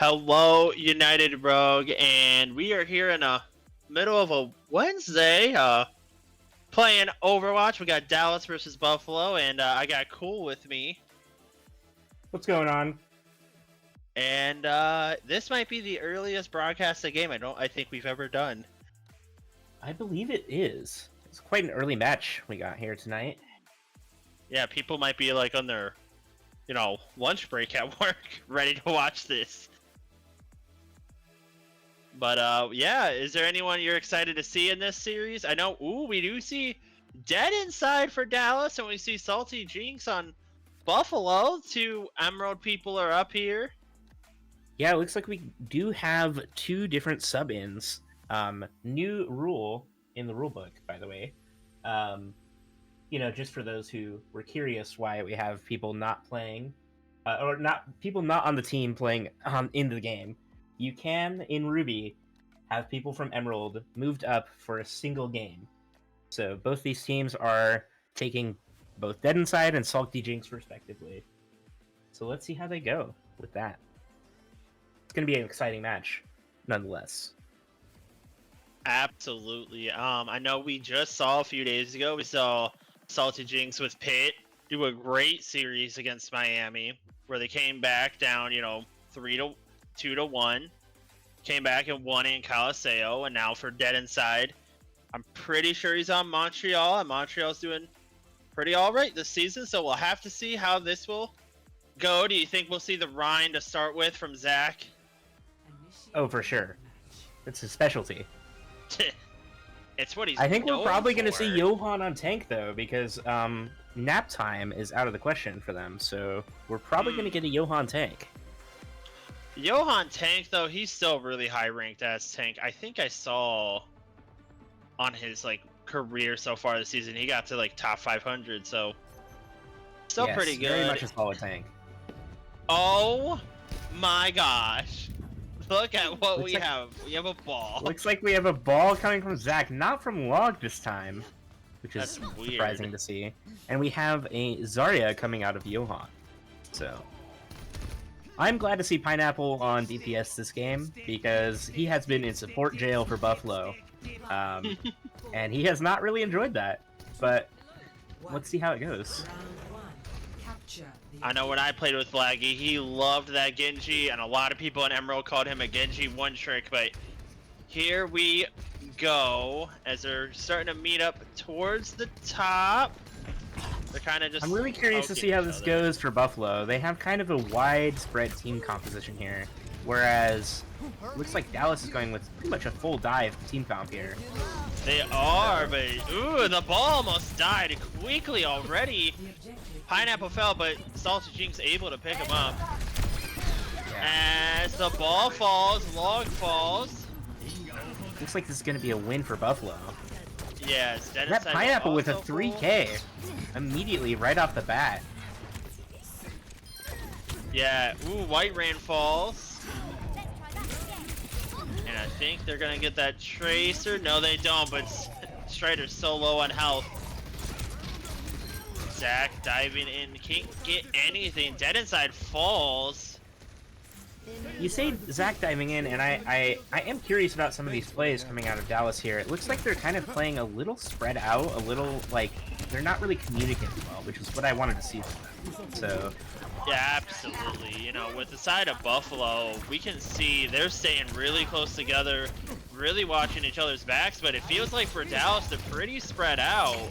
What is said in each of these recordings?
Hello, United Rogue, and we are here in the middle of a Wednesday, playing Overwatch. We got Dallas versus Buffalo, and I got Cool with me. What's going on? And this might be the earliest broadcasted game I think we've ever done. I believe it is. It's quite an early match we got here tonight. Yeah, people might be like on their, lunch break at work, ready to watch this. But yeah, is there anyone you're excited to see in this series? I know, we do see Dead Inside for Dallas, and we see Salty Jinx on Buffalo. Two Emerald people are up here. Yeah, it looks like we do have two different sub-ins. New rule in the rulebook, by the way. Just for those who were curious why we have people not playing, people not on the team playing in the game. You can, in Ruby, have people from Emerald moved up for a single game. So both these teams are taking both Dead Inside and Salty Jinx respectively. So let's see how they go with that. It's going to be an exciting match, nonetheless. Absolutely. I know we just saw a few days ago, we saw Salty Jinx with Pitt do a great series against Miami, where they came back down, 2-1, came back and won it in Coliseum, and now for Dead Inside, I'm pretty sure he's on Montreal, and Montreal's doing pretty alright this season, so we'll have to see how this will go. Do you think we'll see the Rhine to start with from Zach? Oh, for sure. It's his specialty. It's what he's I think we're probably going to for. see Johan on tank, though, because nap time is out of the question for them, so we're probably going to get a Johan tank. Johan tank, though, he's still really high ranked as tank. I think I saw on his career so far this season, he got to top 500, so still pretty good. Very much a solid tank. Oh my gosh. Look at what we have. We have a ball. Looks like we have a ball coming from Zach, not from Log this time, which is surprising to see. And we have a Zarya coming out of Johan. So I'm glad to see Pineapple on DPS this game, because he has been in support jail for Buffalo. And he has not really enjoyed that. But let's see how it goes. I know when I played with Flaggy, he loved that Genji, and a lot of people in Emerald called him a Genji one trick, but here we go, as they're starting to meet up towards the top. They're kind of just I'm really curious to see how this goes for Buffalo. They have kind of a widespread team composition here, whereas it looks like Dallas is going with pretty much a full dive team comp here. They are, but ooh, the ball almost died quickly already. Pineapple fell, but Salty Jinx able to pick him up. As the ball falls, Log falls. Looks like this is going to be a win for Buffalo. Yes, that Pineapple with a 3K immediately right off the bat. Yeah, ooh, White Rain falls. And I think they're going to get that Tracer. No, they don't, but Strider's so low on health. Zach diving in, can't get anything. Dead Inside falls. You say Zach diving in, and I am curious about some of these plays coming out of Dallas here. It looks like they're kind of playing a little spread out, a little, they're not really communicating well, which is what I wanted to see from them. So yeah, absolutely. With the side of Buffalo, we can see they're staying really close together, really watching each other's backs, but it feels like for Dallas, they're pretty spread out.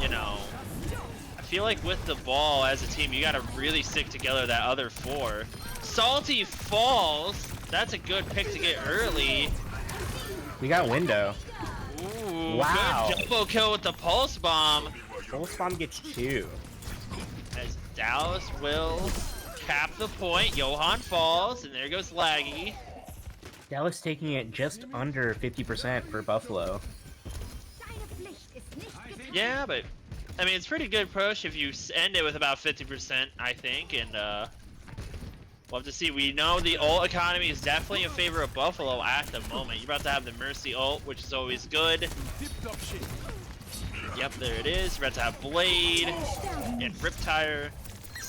I feel like with the ball as a team, you gotta really stick together that other four. Salty falls. That's a good pick to get early. We got window. Ooh, wow. Good double kill with the pulse bomb. Pulse bomb gets 2. As Dallas will cap the point. Johan falls, and there goes Laggy. Dallas taking it just under 50% for Buffalo. Yeah, but I mean, it's pretty good push if you end it with about 50%, I think, and we'll have to see. We know the ult economy is definitely in favor of Buffalo at the moment. You're about to have the Mercy ult, which is always good. Yep, there it is. You're about to have Blade and Riptire.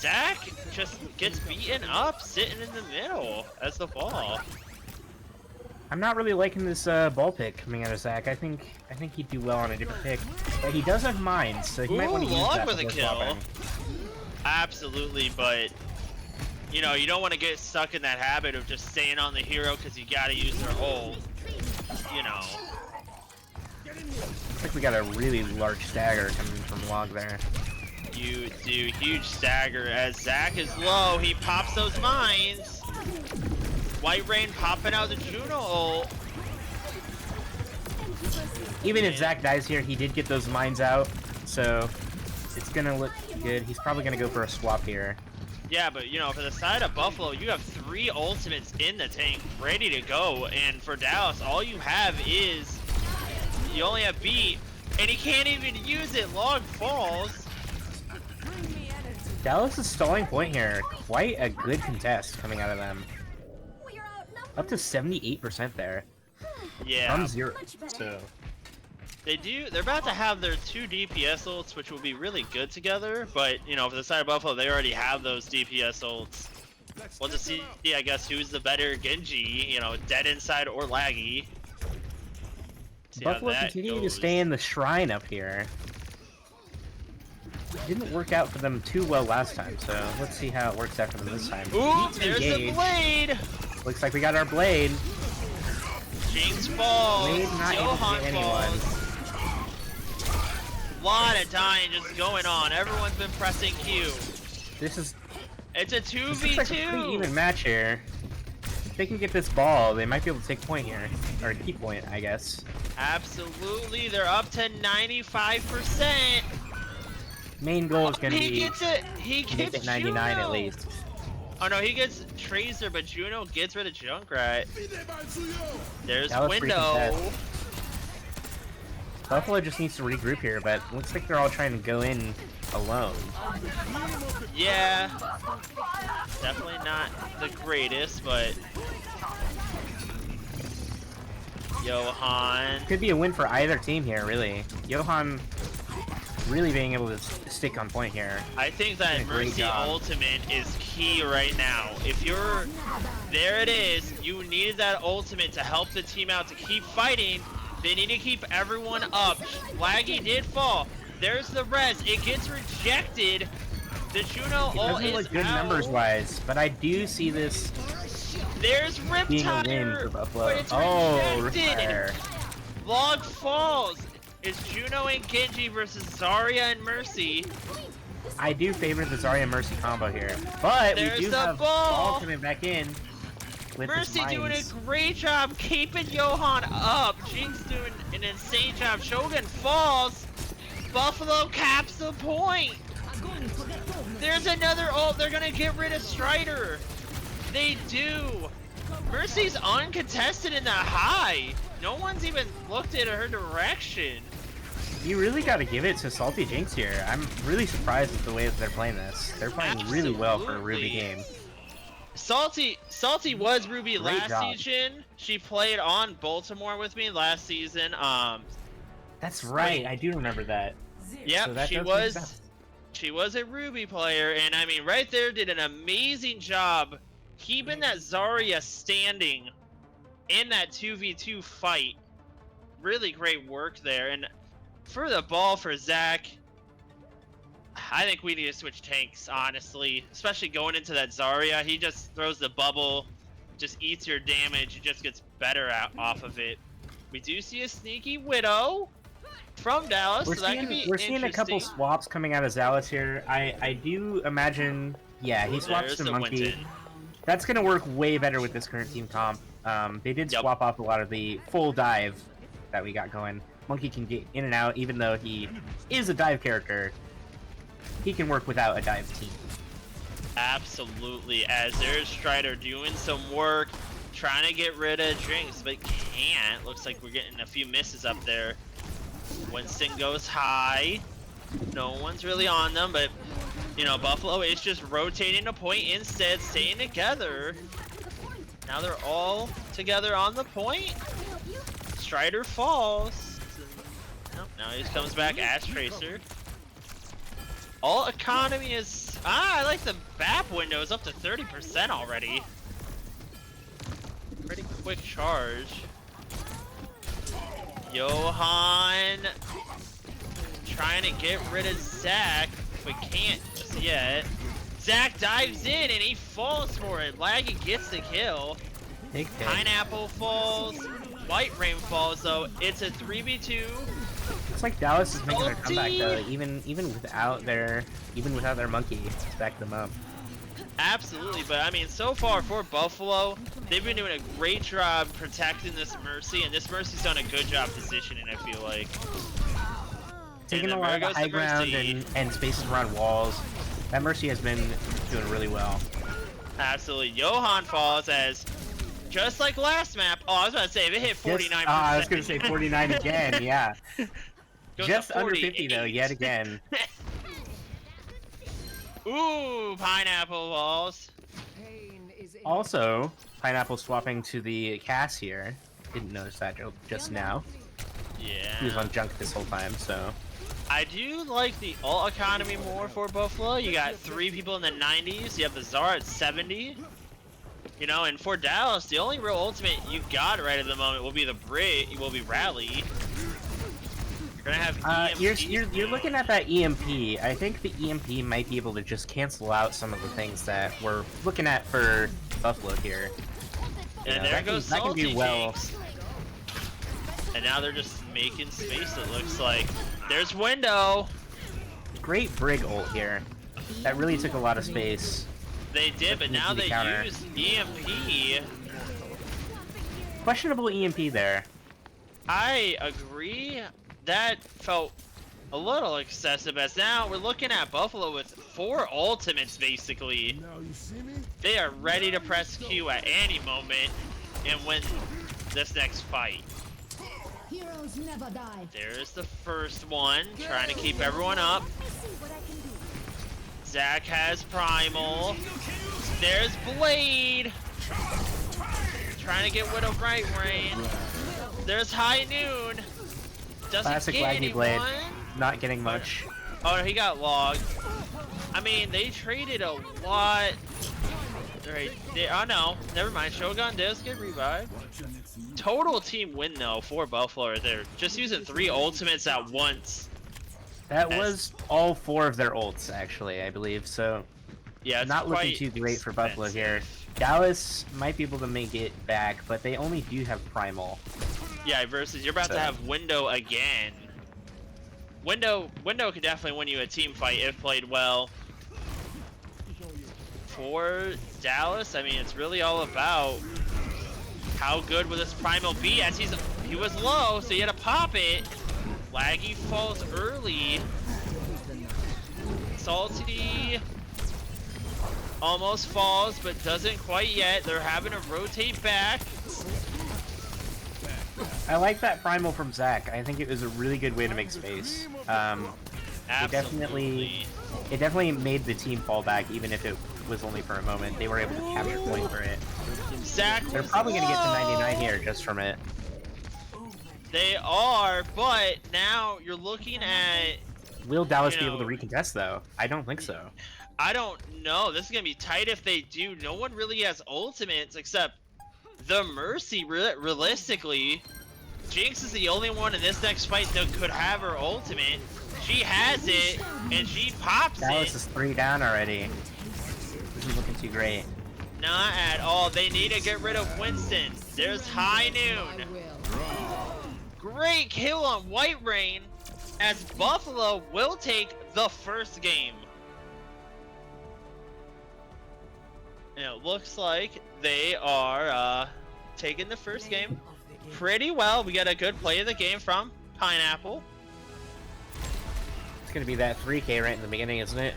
Zach just gets beaten up sitting in the middle as the ball. I'm not really liking this ball pick coming out of Zach. I think he'd do well on a different pick, but he does have mines, so he might want to use Log that with a before kill. swapping. Absolutely, but you know, you don't want to get stuck in that habit of just staying on the hero because you gotta use their ult. You know. Looks like we got a really large stagger coming from Log there. You do huge stagger as Zach is low. He pops those mines. White Rain popping out the Juno ult. Even if Zach dies here, he did get those mines out, so it's gonna look good. He's probably gonna go for a swap here. Yeah, but you know, for the side of Buffalo, you have 3 ultimates in the tank ready to go, and for Dallas, all you have is you only have beat, and he can't even use it. Log falls. Dallas is stalling point here. Quite a good contest coming out of them. Up to 78% there. Yeah. From 0. So They're about to have their 2 DPS ults, which will be really good together, but you know, for the side of Buffalo, they already have those DPS ults. We'll just see, I guess, who's the better Genji, you know, dead inside or laggy. See how Buffalo that continue to goes. stay in the shrine up here. Didn't work out for them too well last time, so let's see how it works out for them this time. Ooh, Needs to there's the engage. blade! Looks like we got our blade. Jinx falls. Blade not able to Johan get anyone. falls. Lot of dying just going on. Everyone's been pressing Q. This is It's a this looks like a pretty 2v2. even match here. If they can get this ball, they might be able to take point here. Or keep point, I guess. Absolutely, they're up to 95%. Main goal is going to He be gets it. He to gets get 99 Juno. at least. Oh no, he gets Tracer, but Juno gets rid of Junkrat. There's That was pretty Window. contested. Buffalo just needs to regroup here, but looks like they're all trying to go in alone. Yeah, definitely not the greatest, but Johan. Could be a win for either team here, really. Johan really being able to stick on point here. I think Doing that a great Mercy job. ultimate is key right now. If you're there, it is. You need that ultimate to help the team out to keep fighting. They need to keep everyone up. Laggy did fall. There's the res. It gets rejected. The Juno It ult doesn't is look good out. numbers-wise, but I do see this There's being a win Riptire, for Buffalo. but it's Oh, rejected. Riptire. Log falls. It's Juno and Genji versus Zarya and Mercy. I do favor the Zarya Mercy combo here, but There's we do the have ball. coming back in with Mercy his doing a mines. great job keeping Johan up. Jinx doing an insane job. Shogun falls. Buffalo caps the point. There's another ult. They're gonna get rid of Strider. They do. Mercy's uncontested in the high. No one's even looked at her direction. You really got to give it to Salty Jinx here. I'm really surprised with the way that they're playing this. They're playing really well for a Ruby Absolutely. game. Salty was Ruby Great last job. season. She played on Baltimore with me last season. That's right. I do remember that. Yep, So that she does make was. sense. She was a Ruby player, and I mean, right there, did an amazing job keeping that Zarya standing in that 2v2 fight. Really great work there, and for the ball for Zach, I think we need to switch tanks, honestly, especially going into that Zarya. He just throws the bubble, just eats your damage, he just gets better out off of it. We do see a sneaky Widow from Dallas, We're so that could be seeing a couple interesting. swaps coming out of Zalus here. I do imagine, yeah, he swaps There's to the Monkey. Winton. That's gonna work way better with this current team comp. They did Yep. swap off a lot of the full dive that we got going. Monkey can get in and out, even though he is a dive character. He can work without a dive team. Absolutely, as there's Strider doing some work, trying to get rid of Jinx, but can't. Looks like we're getting a few misses up there. Winston goes high. No one's really on them, but you know, Buffalo is just rotating a point instead, staying together. Now they're all together on the point. Strider falls. Nope, now he just comes back as Tracer. All economy is I like the BAP windows up to 30% already. Pretty quick charge. Johan trying to get rid of Zach, but can't just yet. Zach dives in and he falls for it. Laggy gets the kill. Big hit. Pineapple falls. White Rain falls though. It's a 3v2. Looks like Dallas is making their comeback though, Salty. even without their monkey to back them up. Absolutely, but I mean, so far for Buffalo, they've been doing a great job protecting this Mercy, and this Mercy's done a good job positioning, I feel like. Taking And a lot of there the goes high ground Mercy. and spaces around walls. That Mercy has been doing really well. Absolutely. Johan falls as, just like last map, oh, I was about to say, if it hit 49%. I was going to say 49 again, yeah. Goes Just to under 50 though, 48. yet again. Ooh, Pineapple falls. Also, Pineapple swapping to the Cass here. Didn't notice that just now. He was Yeah. on junk this whole time, so. I do like the ult economy more for Buffalo. You got 3 people in the 90s. You have the Czar at 70. You know, and for Dallas, the only real ultimate you got right at the moment will be the will be Rally. You're gonna have EMP. You're looking at that EMP. I think the EMP might be able to just cancel out some of the things that we're looking at for Buffalo here. And Yeah, there that goes can do Salty well. Jinx. And now they're just making space, it looks like. There's Window. Great Brig ult here. That really took a lot of space. They did, but now Easy they counter. use EMP. Questionable EMP there. I agree. That felt a little excessive, as now we're looking at Buffalo with 4 ultimates, basically. They are ready to press Q at any moment and win this next fight. Heroes never die. There's the first one, trying to keep everyone up. Zach has Primal. There's Blade. Trying to get Widow Bright Rain. There's High Noon. Doesn't Classic get laggy anyone. Blade. Not getting much. Oh, no, he got logged. I mean, they traded a lot. Right. Oh, no. Never mind. Shogun does get revived. Total team win, though, for Buffalo right there. Just using 3 ultimates at once. That was all 4 of their ults, actually, I believe. So, Yeah, it's not looking quite too great for Buffalo here. expensive. Dallas might be able to make it back, but they only do have Primal. Yeah, versus you're about to have Window again. Window could definitely win you a team fight if played well. For Dallas, I mean, it's really all about how good will this Primal be, as he was low, so he had to pop it. Laggy falls early. Salty almost falls, but doesn't quite yet. They're having to rotate back. I like that Primal from Zach. I think it was a really good way to make space. Absolutely. It definitely made the team fall back, even if it was only for a moment. They were able to capture point for it. Zach They're was probably going to get to low. 99 here just from it. They are, but now you're looking at. Will Dallas You be able to know- recontest, though? I don't think so. I don't know. This is gonna be tight if they do. No one really has ultimates except the Mercy. Realistically, Jinx is the only one in this next fight that could have her ultimate. She has it, and she pops Dallas it. is 3 down already. This is looking too great. Not at all. They need to get rid of Winston. There's High Noon. Great kill on White Rain, as Buffalo will take the first game. And it looks like they are taking the first game pretty well. We got a good play of the game from Pineapple. It's going to be that 3K right in the beginning, isn't it?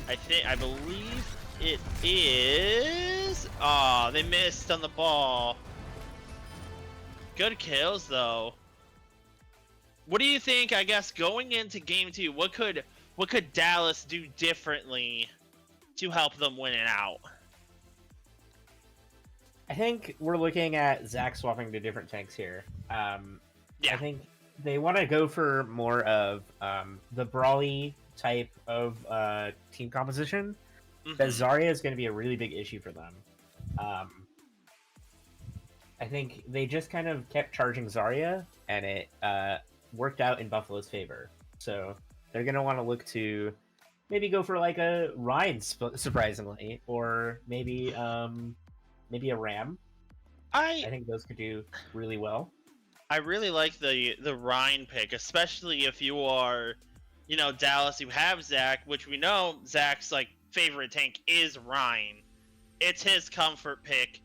I believe it is. Aw, they missed on the ball. Good kills though. What do you think, I guess, going into game 2, what could Dallas do differently to help them win it out? I think we're looking at Zach swapping to different tanks here. Yeah. I think they want to go for more of the brawly type of team composition, Mhm. that Zarya is going to be a really big issue for them. I think they just kind of kept charging Zarya, and it worked out in Buffalo's favor. So they're going to want to look to maybe go for like a Ryan, surprisingly, or maybe maybe a Ram. I think those could do really well. I really like the Rhine pick, especially if you are, you know, Dallas. You have Zach, which we know Zach's like favorite tank is Rhine. It's his comfort pick.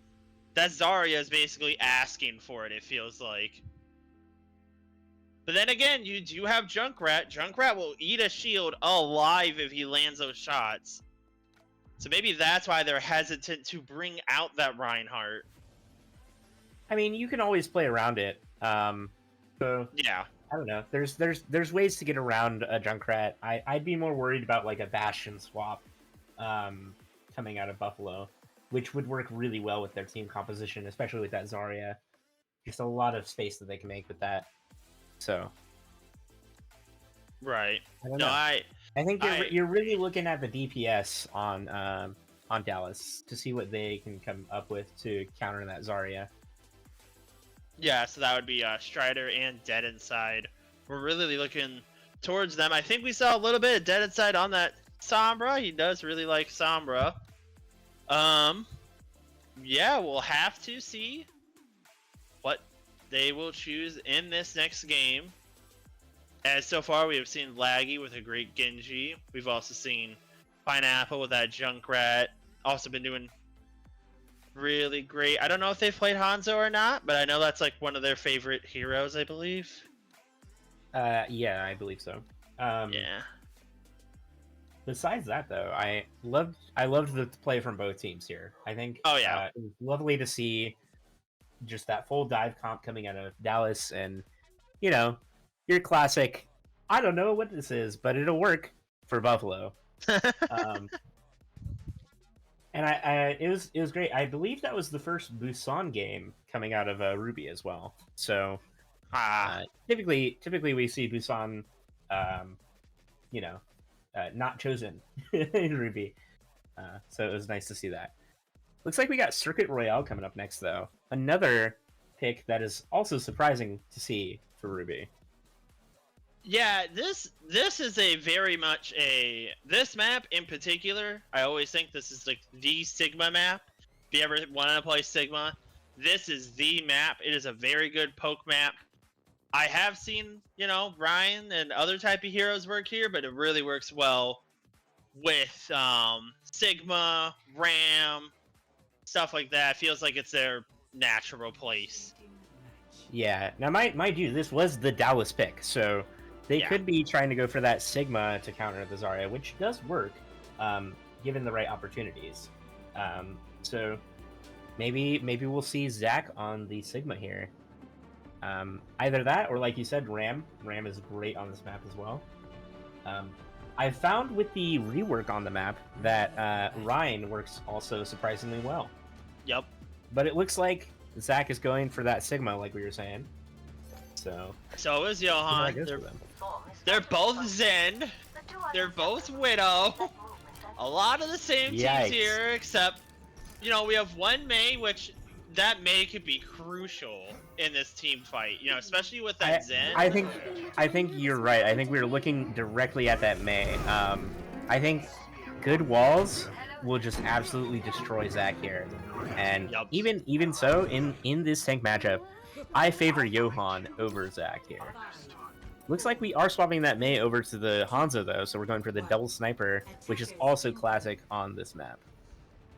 That Zarya is basically asking for it. It feels like. But then again, you do have Junkrat. Junkrat will eat a shield alive if he lands those shots. So maybe that's why they're hesitant to bring out that Reinhardt. I mean, you can always play around it. So Yeah. I don't know. There's ways to get around a Junkrat. I'd be more worried about like a Bastion swap coming out of Buffalo, which would work really well with their team composition, especially with that Zarya. Just a lot of space that they can make with that. So Right. I don't No, know. I think you're really looking at the DPS on Dallas to see what they can come up with to counter that Zarya. Yeah, so that would be Strider and Dead Inside. We're really looking towards them. I think we saw a little bit of Dead Inside on that Sombra. He does really like Sombra. Yeah, we'll have to see what they will choose in this next game. As so far, we have seen Laggy with a great Genji. We've also seen Pineapple with that Junkrat. Also been doing really great. I don't know if they've played Hanzo or not, but I know that's like one of their favorite heroes, I believe. Yeah, I believe so. Yeah. Besides that, though, I loved the play from both teams here. I think. Oh, yeah. It was lovely to see just that full dive comp coming out of Dallas, and you know, your classic. I don't know what this is, but it'll work for Buffalo. And it was great. I believe that was the first Busan game coming out of Ruby as well. So typically we see Busan, not chosen in Ruby. So it was nice to see that. Looks like we got Circuit Royale coming up next, though. Another pick that is also surprising to see for Ruby. Yeah, this is a very much this map in particular. I always think this is like the Sigma map. If you ever want to play Sigma, this is the map. It is a very good poke map. I have seen, you know, Ryan and other type of heroes work here, but it really works well with Sigma, Ram, stuff like that. Feels like it's their natural place. Yeah. Now, mind you, this was the Dallas pick, so they could be trying to go for that Sigma to counter the Zarya, which does work, given the right opportunities. So maybe we'll see Zach on the Sigma here. Either that, or like you said, Ram. Ram is great on this map as well. I found with the rework on the map that Ryan works also surprisingly well. Yep. But it looks like Zach is going for that Sigma, like we were saying. So is Johan. They're both Zen. They're both Widow. A lot of the same teams here, except, you know, we have one Mei, which that Mei could be crucial in this team fight. You know, especially with that Zen. I think you're right. I think we were looking directly at that Mei. I think good walls will just absolutely destroy Zach here, and even so, in this tank matchup, I favor Johan over Zach here. Looks like we are swapping that Mei over to the Hanzo, though, so we're going for the double sniper, which is also classic on this map.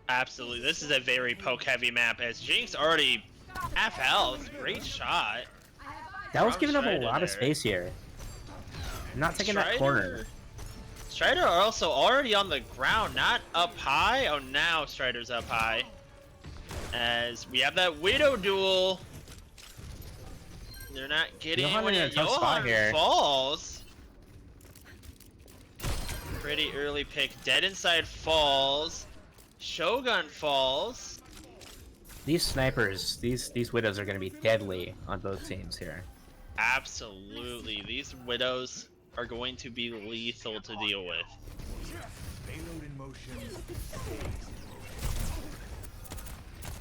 Absolutely. This is a very poke-heavy map, as Jinx already half health. Great shot. That was giving up a lot of space here. Not taking that corner. Strider are also already on the ground, not up high. Oh, now Strider's up high. As we have that Widow duel. They're not getting anyone yet. Johan falls. Pretty early pick. Dead Inside falls. Shogun falls. These snipers, these Widows are going to be deadly on both teams here. Absolutely. These Widows are going to be lethal to deal with. Payload in motion.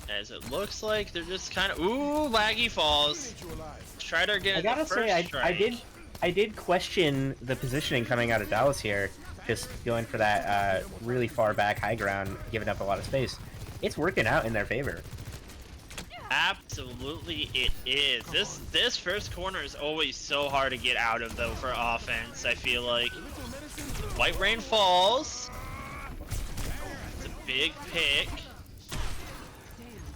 As it looks like they're just kind of laggy falls. Strider getting I gotta the first say, strike. I did question the positioning coming out of Dallas here, just going for that really far back high ground, giving up a lot of space. It's working out in their favor. Absolutely, it is. This first corner is always so hard to get out of though for offense. I feel like White Rain falls. It's a big pick.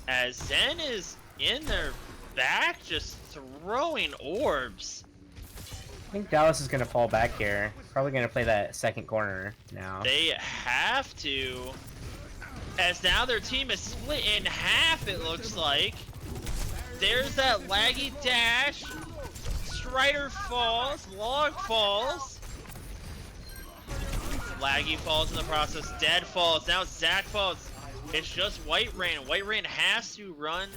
As Zen is in their back, just throwing orbs. I think Dallas is gonna fall back here. Probably gonna play that second corner now. They have to. As now their team is split in half, it looks like. There's that laggy dash. Strider falls. Log falls. Laggy falls in the process. Dead falls. Now Zach falls. It's just White Rain. White Rain has to run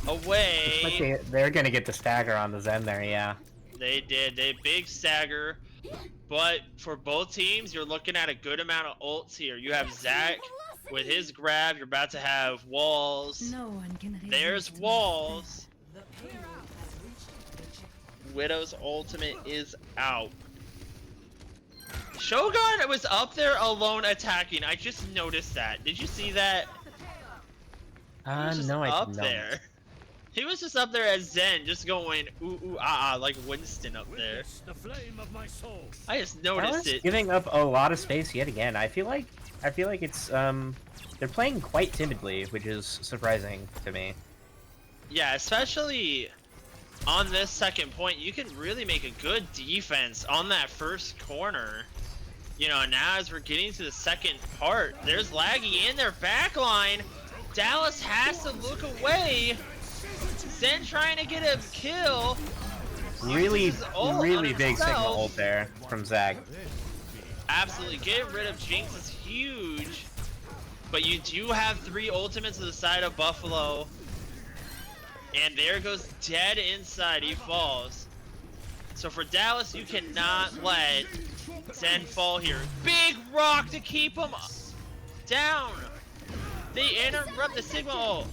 away. Looks like they're gonna get the stagger on the Zen there, yeah. They did. They big stagger. But for both teams, you're looking at a good amount of ults here. You have Zach with his grab. You're about to have walls. No one can resist. There's walls. Widow's ultimate is out. Shogun was up there alone attacking. I just noticed that. Did you see that? He was just No, I up did not. there. He was just up there as Zen, just going ooh ooh ah ah like Winston up there. The flame of my soul. I just Dallas noticed it. giving up a lot of space yet again. I feel like it's they're playing quite timidly, which is surprising to me. Yeah, especially on this second point, you can really make a good defense on that first corner. You know, now as we're getting to the second part, there's laggy in their back line. Dallas has to look away. Zen trying to get a kill. Really Uses his ult really on big signal himself. ult there from Zach. Absolutely, getting rid of Jinx is huge. But you do have 3 ultimates to the side of Buffalo. And there goes dead inside, he falls. So for Dallas, you cannot let Zen fall here. Big rock to keep him down. They interrupt the Sigma ult.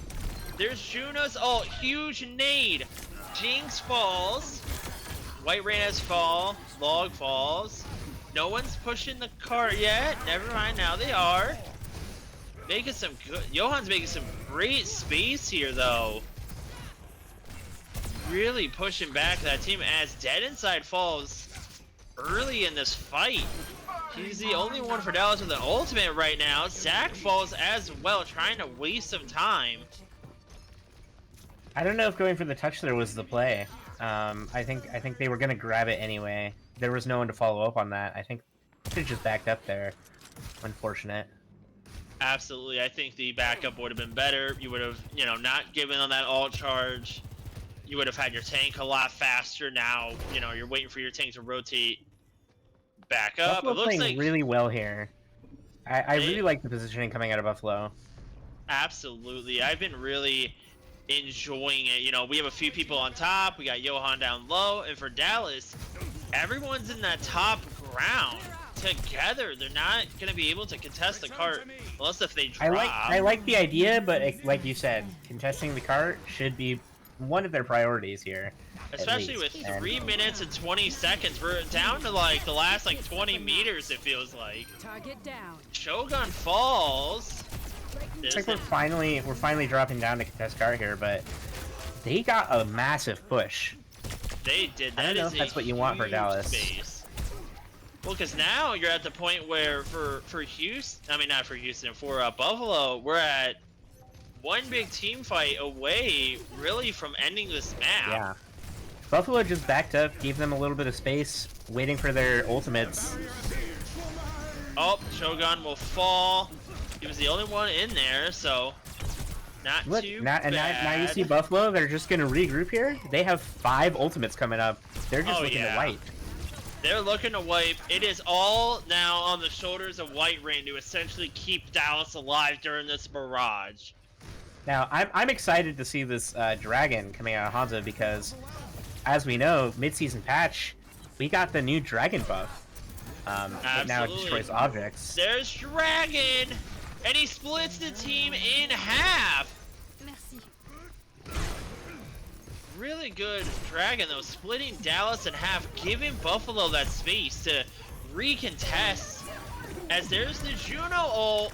There's Juno's ult, huge nade. Jinx falls. White Rain has fall. Log falls. No one's pushing the cart yet. Never mind, now they are. Making some good. Johan's making some great space here, though. Really pushing back that team as Dead Inside falls early in this fight. He's the only one for Dallas with an ultimate right now. Zach falls as well, trying to waste some time. I don't know if going for the touch there was the play. I think they were gonna grab it anyway. There was no one to follow up on that. I think they just backed up there. Unfortunate. Absolutely, I think the backup would have been better. You would have, you know, not given on that ult charge. You would have had your tank a lot faster. Now, you know, you're waiting for your tank to rotate back up. Buffalo It looks playing like really well here. I really like the positioning coming out of Buffalo. absolutely. I've been really enjoying it. You know, we have a few people on top. We got Johan down low, and for Dallas, everyone's in that top ground together. They're not gonna be able to contest the cart unless if they drop. I like the idea, but like you said, contesting the cart should be one of their priorities here. Especially with least. 3 minutes and 20 seconds. We're down to like the last like 20 meters, it feels like. Target down. Shogun falls. It's like we're finally dropping down to contest cart here, but they got a massive push. They did. I don't That know is if that's a what you want for huge Dallas. base. Well, because now you're at the point where for Houston, I mean not for Houston, for Buffalo, we're at one big team fight away, really, from ending this map. Yeah. Buffalo just backed up, gave them a little bit of space, waiting for their ultimates. Oh, Shogun will fall. He was the only one in there, so not Look, too now, bad. and now you see Buffalo, they're just gonna regroup here. They have 5 ultimates coming up. They're just looking to wipe. They're looking to wipe. It is all now on the shoulders of White Rain to essentially keep Dallas alive during this barrage. Now, I'm excited to see this Dragon coming out of Hanzo because, as we know, mid-season patch, we got the new dragon buff. That now Absolutely. destroys objects. There's Dragon, and he splits the team in half. Merci. Really good Dragon though, splitting Dallas in half, giving Buffalo that space to recontest. As there's the Juno ult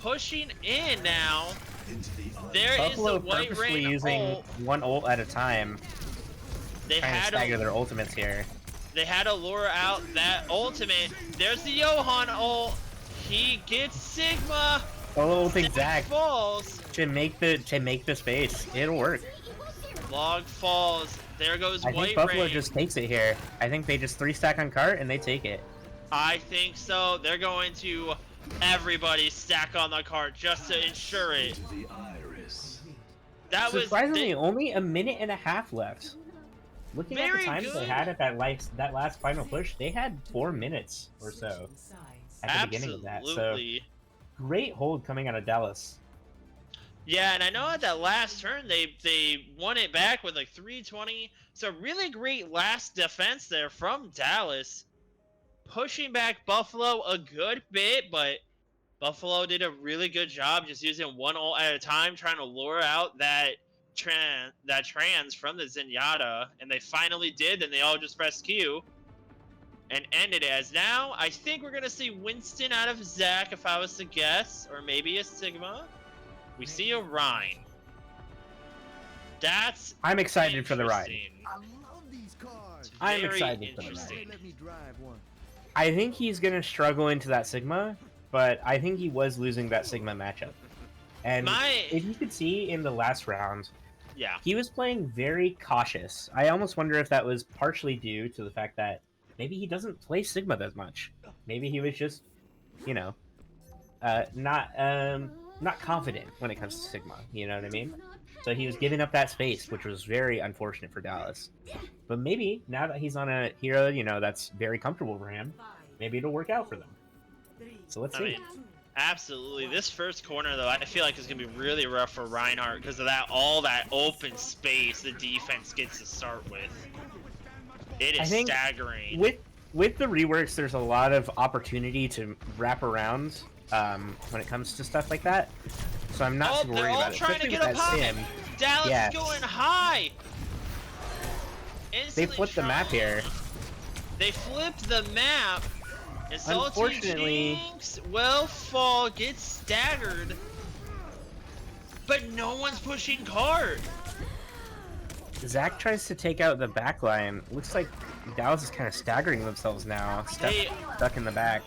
pushing in now. There Buffalo is the White purposely Rain using ult. one ult at a time, They trying to had stagger to, their ultimates here. they had to lure out that ultimate. There's the Johan ult. He gets Sigma. Oh, ulting Zach Falls. to make the space. It'll work. Log falls. There goes I White think Buffalo Rain. just takes it here. I think they just 3-stack on cart and they take it. I think so. They're going to everybody stack on the cart just to ensure it. The iris. That was Surprisingly, they, only a minute and a half left. Looking at Very the time good. they had at that last final push, they had 4 minutes or so at the beginning of that. So absolutely. great hold coming out of Dallas. Yeah, and I know at that last turn they won it back with like 320. So really great last defense there from Dallas, pushing back Buffalo a good bit, but Buffalo did a really good job just using one ult at a time, trying to lure out that trans from the Zenyatta, and they finally did. And they all just pressed Q and ended it. As now I think we're gonna see Winston out of Zach, if I was to guess, or maybe a Sigma. We see a Rhine. That's I'm excited for the ride. interesting. I love these cards. I'm Very excited for the interesting. ride. Let me drive one. I think he's gonna struggle into that Sigma, but I think he was losing that Sigma matchup. And if you could see in the last round, Yeah. he was playing very cautious. I almost wonder if that was partially due to the fact that maybe he doesn't play Sigma that much. Maybe he was just, you know, not confident when it comes to Sigma. You know what I mean? So he was giving up that space, which was very unfortunate for Dallas. But maybe now that he's on a hero, you know, that's very comfortable for him, maybe it'll work out for them. So let's I see. mean, absolutely. This first corner, though, I feel like is going to be really rough for Reinhardt because of all that open space the defense gets to start with. It I is think staggering. With the reworks, there's a lot of opportunity to wrap around when it comes to stuff like that. So I'm not super they're worried all about it. trying to Especially get with a that pop. sim. Dallas Yes. is going high. They Instantly flipped the map here. They flipped the map. And Salty Unfortunately- Jinx will fall, gets staggered. But no one's pushing card. Zach tries to take out the back line. Looks like Dallas is kind of staggering themselves now. Stuck in the back.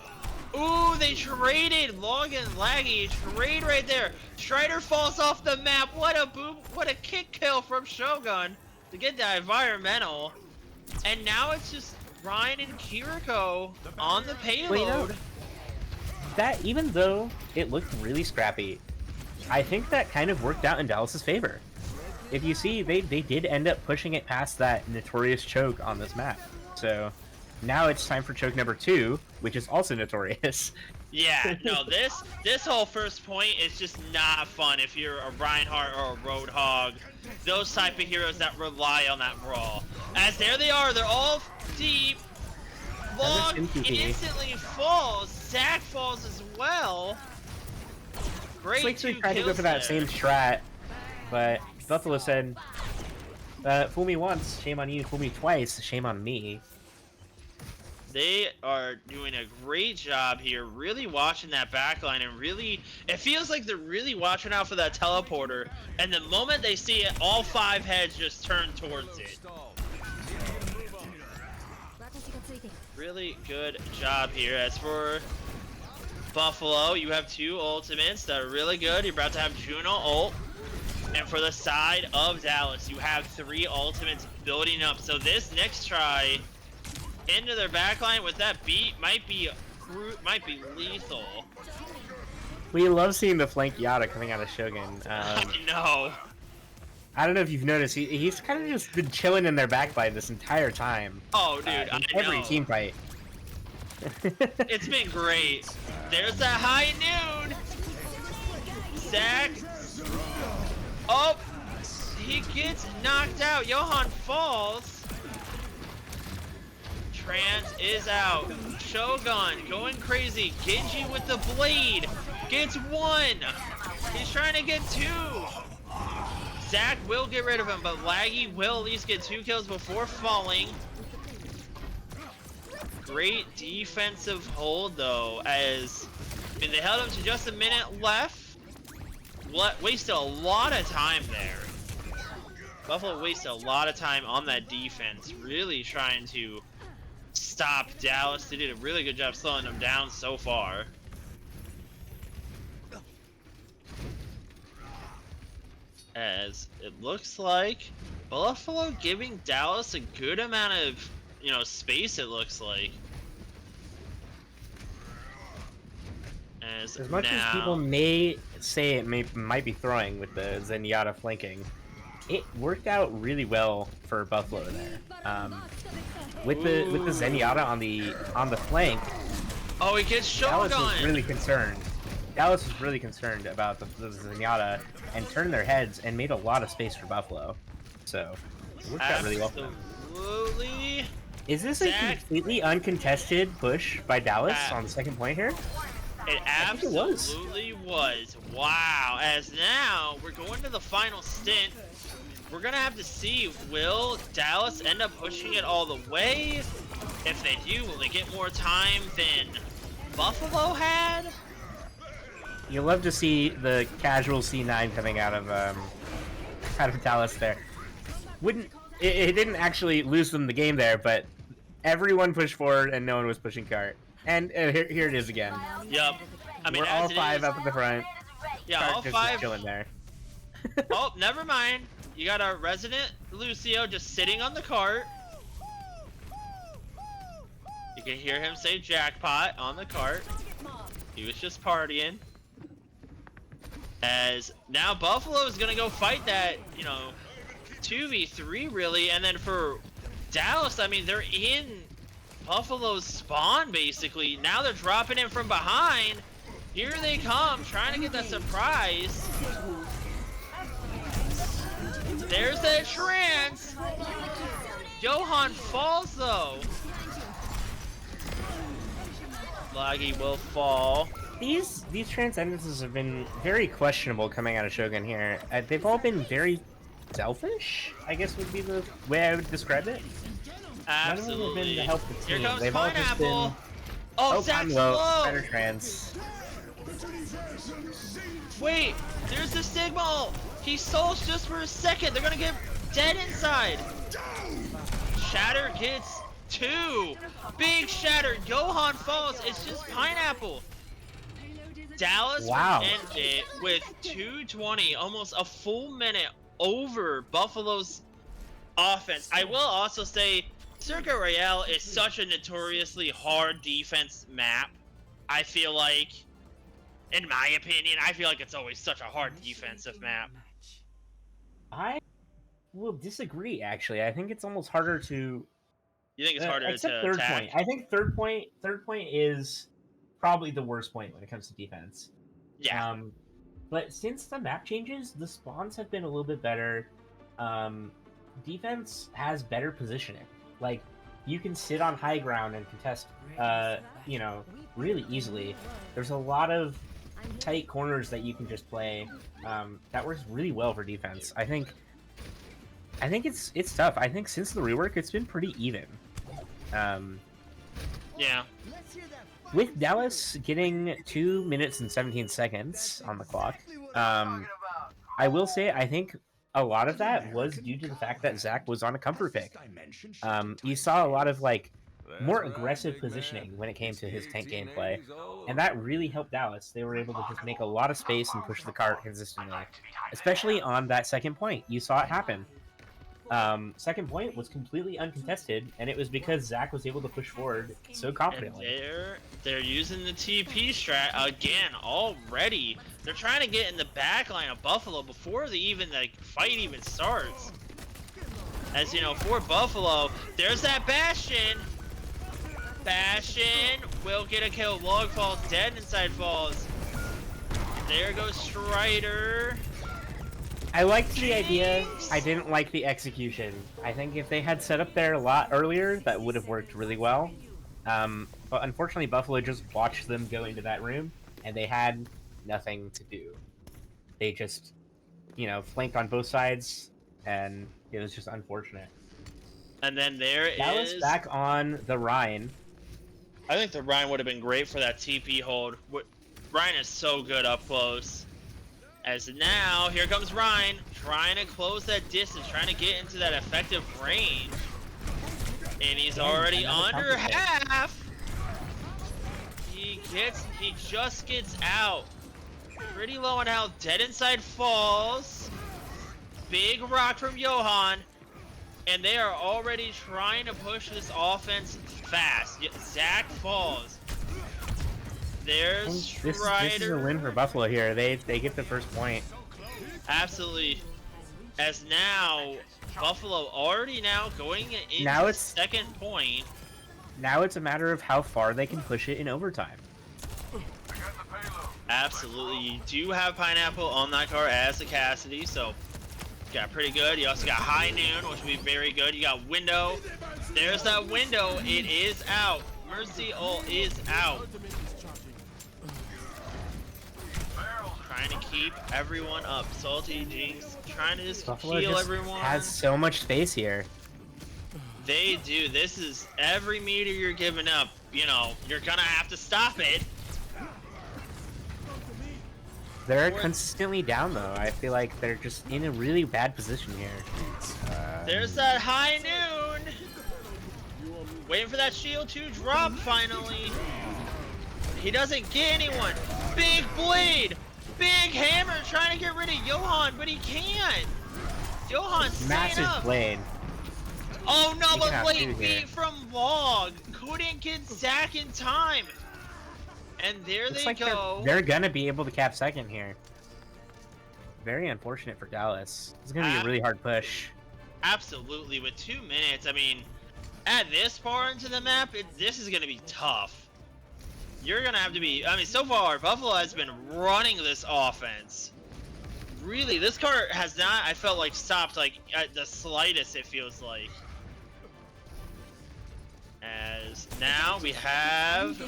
Ooh, they traded. Long and laggy. Trade right there. Strider falls off the map. What a boom. What a kick kill from Shogun to get that environmental. And now it's just Ryan and Kiriko on the payload. Well, you know, that even though it looked really scrappy, I think that kind of worked out in Dallas's favor. If you see, they did end up pushing it past that notorious choke on this map. So now it's time for choke number 2, which is also notorious. Yeah, no, this whole first point is just not fun if you're a Reinhardt or a Roadhog. Those type of heroes that rely on that brawl. As there they are, they're all deep. Long, Another it MTP. instantly falls. Zach falls as well. Great Looks like two they tried to go kills for that there. same strat, but Buffalo said, fool me once, shame on you, fool me twice, shame on me. They are doing a great job here, really watching that backline, and really, it feels like they're really watching out for that teleporter, and the moment they see it, all 5 heads just turn towards it. Really good job here. As for Buffalo, you have 2 ultimates that are really good. You're about to have Juno ult. And for the side of Dallas, you have 3 ultimates building up. So this next try into their backline with that beat might be lethal. We love seeing the flank Yada coming out of Shogun. I know. I don't know if you've noticed, he's kind of just been chilling in their backline this entire time. Oh, dude, in I every know. team fight. It's been great. There's that high noon. Zach. Oh, he gets knocked out. Johan falls. Trans is out. Shogun going crazy. Genji with the blade. Gets 1. He's trying to get 2. Zac will get rid of him, but Laggy will at least get 2 kills before falling. Great defensive hold though, as I mean, they held him to just a minute left. Wasted a lot of time there. Buffalo wasted a lot of time on that defense, really trying to stop Dallas. They did a really good job slowing them down so far. As it looks like Buffalo giving Dallas a good amount of, space, it looks like. As much as people may say it might be throwing with the Zenyatta flanking, it worked out really well for Buffalo there. With the Zenyatta on the flank. Oh, he gets Shogun. Dallas was really concerned. Dallas was really concerned about the Zenyatta and turned their heads and made a lot of space for Buffalo. So it worked out really well for them. Absolutely. Is this a completely uncontested push by Dallas on the second point here? It absolutely was. Wow. As now we're going to the final stint. We're gonna have to see, will Dallas end up pushing it all the way? If they do, will they get more time than Buffalo had? You'll love to see the casual C9 coming out of Dallas there. It didn't actually lose them the game there, but everyone pushed forward and no one was pushing cart. And here it is again. Yup. I mean, we're all 5 up at the front. Yeah, Cart all just 5 chilling there. Oh, never mind. You got our resident Lucio just sitting on the cart. You can hear him say jackpot on the cart. He was just partying. As now Buffalo is gonna go fight that, 2v3 really, and then for Dallas, I mean, they're in Buffalo's spawn basically. Now they're dropping in from behind. Here they come, trying to get that surprise. There's that trance. Johan falls though. Laggy will fall. These transcendences have been very questionable coming out of Shogun here. They've all been very selfish, I guess would be the way I would describe it. Absolutely. None of them have been to help the team. Here comes They've all just Pineapple. been... Oh, Zac's low. Better trans. Wait, there's the Stigma. He souls just for a second. They're gonna get dead inside. Shatter gets 2. Big Shatter. Johan falls. It's just Pineapple. Dallas will end it with 2:20, almost a full minute over Buffalo's offense. I will also say Circuit Royale is such a notoriously hard defense map. I feel like, in my opinion, I feel like it's always such a hard defensive map. I will disagree, actually. I think it's almost harder to... You think it's harder to third attack? point. I think third point is probably the worst point when it comes to defense. Yeah. But since the map changes, the spawns have been a little bit better. Defense has better positioning. Like, you can sit on high ground and contest, really easily. There's a lot of tight corners that you can just play. That works really well for defense. I think it's tough. I think since the rework, it's been pretty even. Yeah. With Dallas getting 2 minutes and 17 seconds on the clock, I will say I think a lot of that was due to the fact that Zac was on a comfort pick. You saw a lot of more aggressive positioning when it came to his tank gameplay, and that really helped Dallas. They were able to just make a lot of space and push the cart consistently, especially on that second point. You saw it happen. Second point was completely uncontested, and it was because Zac was able to push forward so confidently. And they're using the TP strat again already. They're trying to get in the back line of Buffalo before the fight even starts. As you know, for Buffalo, there's that Bastion. Bastion will get a kill. Log falls dead inside falls. There goes Strider. I liked the idea. I didn't like the execution. I think if they had set up there a lot earlier, that would have worked really well. But unfortunately, Buffalo just watched them go into that room, and they had nothing to do. They just, flanked on both sides, and it was just unfortunate. And then there Dallas is back on the Rhine. I think the Ryan would have been great for that TP hold. Ryan is so good up close. As now, here comes Ryan, trying to close that distance, trying to get into that effective range. And he's already under half. He just gets out. Pretty low on health. Dead Inside falls. Big rock from Johan. And they are already trying to push this offense fast. Zach falls. There's Strider. This is a win for Buffalo here. They get the first point. Absolutely. As now, Buffalo already now going into the second point. Now it's a matter of how far they can push it in overtime. Absolutely. You do have Pineapple on that card as a Cassidy, so got pretty good. You also got High Noon, which will be very good. You got Window. There's that window. It is out. Mercy ult is out. Trying to keep everyone up. Salty, Jinx, trying to just Buffalo heal just everyone. has so much space here. They do. This is every meter you're giving up. You're gonna have to stop it. They're consistently down though. I feel like they're just in a really bad position here. There's that High Noon. Waiting for that shield to drop finally. He doesn't get anyone. Big blade. Big hammer trying to get rid of Johan, but he can't. Johan's staying Massive up. blade. Oh no, He but can late have two beat here. from Log. Couldn't get Zach in time. And there Looks they like go. they're gonna be able to cap second here. Very unfortunate for Dallas. It's gonna be a really hard push. Absolutely, with 2 minutes, I mean, at this far into the map, this is going to be tough. You're going to have to be, so far, Buffalo has been running this offense. Really, this card has not, I felt like, stopped, at the slightest, it feels like. As now we have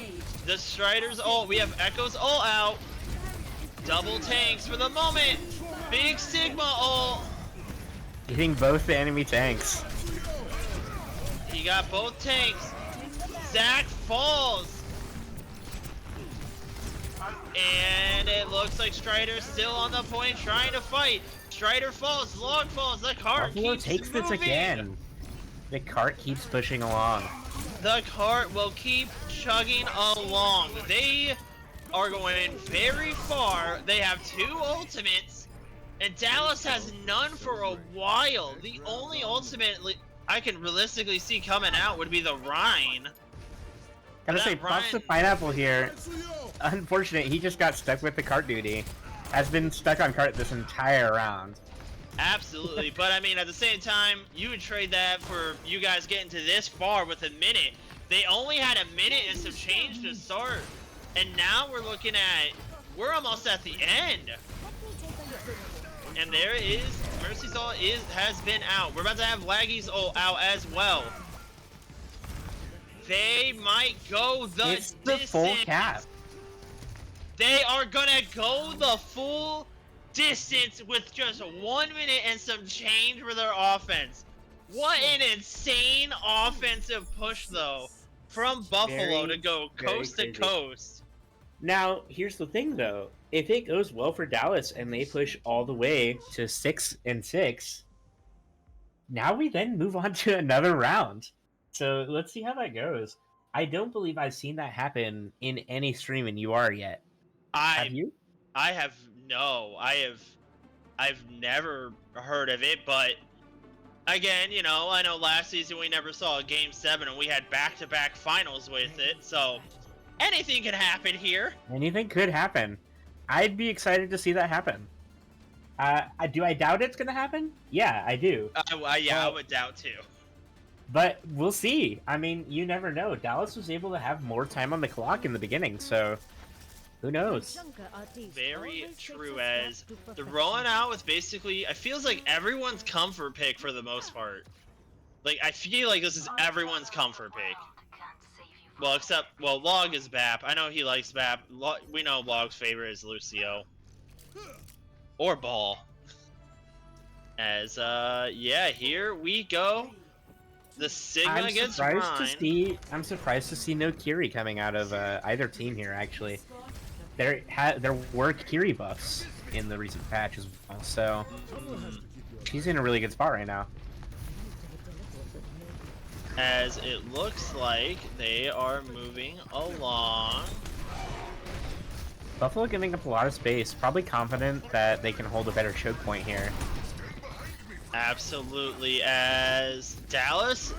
the Strider's ult, we have Echo's ult out. Double tanks for the moment. Big Sigma ult. Hitting both the enemy tanks. He got both tanks. Zach falls. And it looks like Strider's still on the point trying to fight. Strider falls, Log falls, the cart Buffalo keeps takes moving. this again. The cart keeps pushing along. The cart will keep chugging along. They are going very far. They have 2 ultimates. And Dallas has none for a while. The only ultimate I can realistically see coming out would be the Rhine. Gotta say, props to Pineapple here. Unfortunate, he just got stuck with the cart duty. Has been stuck on cart this entire round. Absolutely, but at the same time, you would trade that for you guys getting to this far with a minute. They only had a minute and some change to start. And now we're almost at the end. And there is, Mercy's ult has been out. We're about to have Laggy's ult out as well. They might go It's the full cap. They are gonna go the full distance with just 1 minute and some change for their offense. What an insane offensive push though from Buffalo to go coast to coast. Now, here's the thing though. If it goes well for Dallas and they push all the way to 6-6, now we then move on to another round. So let's see how that goes. I don't believe I've seen that happen in any stream in UR yet. Have you? I've never heard of it, but again, I know last season we never saw a Game 7 and we had back-to-back finals with it, so anything can happen here. Anything could happen. I'd be excited to see that happen. Do I doubt it's going to happen? Yeah, I do. I would doubt too. But we'll see. You never know. Dallas was able to have more time on the clock in the beginning, so Who knows? Very true, as they're rolling out with basically, it feels like everyone's comfort pick for the most part. Like, I feel like this is everyone's comfort pick. Well, except, well, Log is Bap. I know he likes Bap. We know Log's favorite is Lucio. Or Ball. As, yeah, here we go. The Sigma against Rhine. I'm surprised to see no Kiri coming out of either team here, actually. There were Kiri buffs in the recent patch as well, so she's in a really good spot right now. As it looks like they are moving along. Buffalo giving up a lot of space, probably confident that they can hold a better choke point here. Absolutely, as Dallas